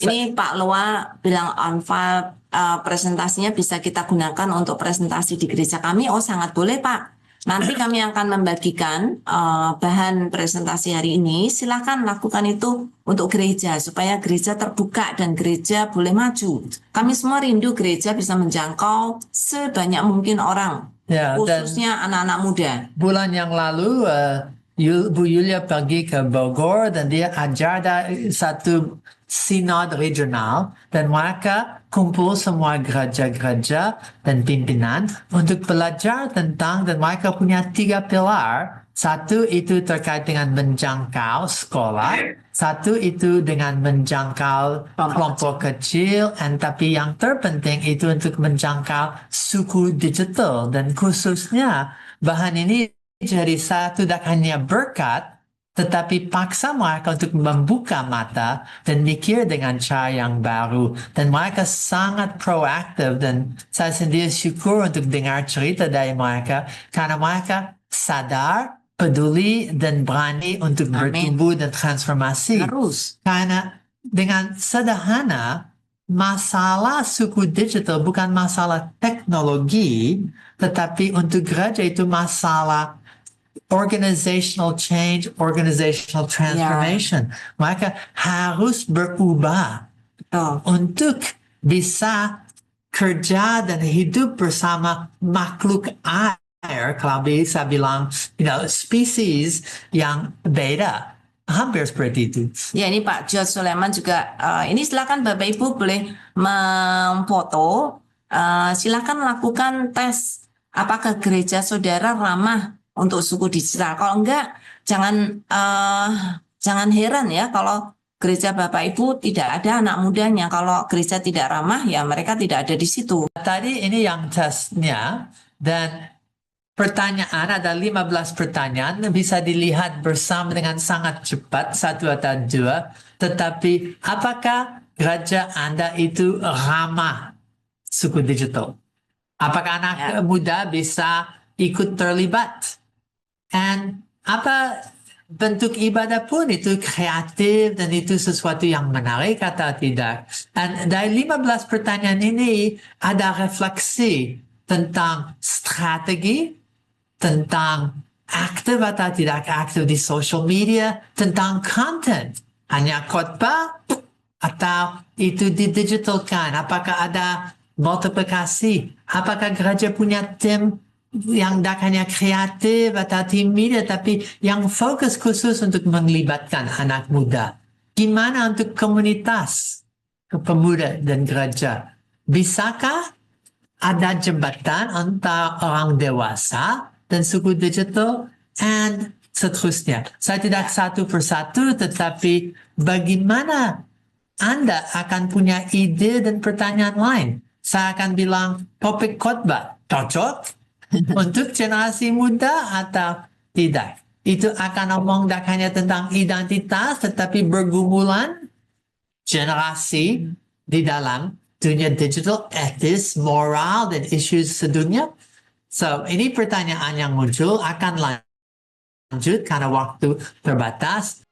Ini Pak Loa bilang on file presentasinya bisa kita gunakan untuk presentasi di gereja kami. Oh, sangat boleh Pak. Nanti kami akan membagikan bahan presentasi hari ini. Silakan lakukan itu untuk gereja supaya gereja terbuka dan gereja boleh maju. Kami semua rindu gereja bisa menjangkau sebanyak mungkin orang, Ya, dan khususnya anak-anak muda. bulan yang lalu Bu Yulia pergi ke Bogor dan dia ajar satu sinod regional dan mereka kumpul semua gereja-gereja dan pimpinan untuk belajar tentang, dan mereka punya 3 pilar. Satu itu terkait dengan menjangkau sekolah, satu itu dengan menjangkau kelompok kecil, dan tapi yang terpenting itu untuk menjangkau suku digital, dan khususnya bahan ini jadi satu tidak hanya berkat, tetapi paksa mereka untuk membuka mata dan mikir dengan cara yang baru. Dan mereka sangat proaktif dan saya sendiri syukur untuk dengar cerita dari mereka karena mereka sadar, peduli, dan berani untuk bertumbuh dan transformasi. Harus. Karena dengan sederhana, masalah suku digital bukan masalah teknologi, tetapi untuk gereja itu masalah organizational change, organizational transformation. Mereka harus berubah untuk bisa kerja dan hidup bersama makhluk air, kalau bisa bilang, spesies yang beda. Hampir seperti itu. Ya, ini Pak George Suleman juga. Ini silakan Bapak Ibu boleh memfoto. Silakan lakukan tes apakah gereja saudara ramah untuk suku digital. Kalau enggak, jangan heran ya kalau gereja Bapak Ibu tidak ada anak mudanya. Kalau gereja tidak ramah, ya mereka tidak ada di situ. Tadi ini yang tesnya, dan pertanyaan ada 15 pertanyaan, bisa dilihat bersama dengan sangat cepat, 1 atau 2. Tetapi apakah gereja Anda itu ramah suku digital? Apakah anak muda bisa ikut terlibat? Dan apa bentuk ibadah pun itu kreatif dan itu sesuatu yang menarik atau tidak. Dan dari 15 pertanyaan ini ada refleksi tentang strategi, tentang aktif atau tidak aktif di social media, tentang content. Hanya khotbah atau itu didigitalkan? Apakah ada multiplikasi? Apakah gereja punya tim yang tidak hanya kreatif atau tim media, tapi yang fokus khusus untuk melibatkan anak muda? Gimana untuk komunitas pemuda dan gereja? Bisakah ada jembatan antara orang dewasa dan suku digital dan seterusnya? Saya tidak satu persatu, tetapi bagaimana Anda akan punya ide dan pertanyaan lain? Saya akan bilang topik khotbah cocok untuk generasi muda atau tidak? Itu akan ngomong tidak hanya tentang identitas, tetapi bergumulan generasi di dalam dunia digital, etis, moral, dan isu sedunia. So, ini pertanyaan yang muncul, akan lanjut karena waktu terbatas.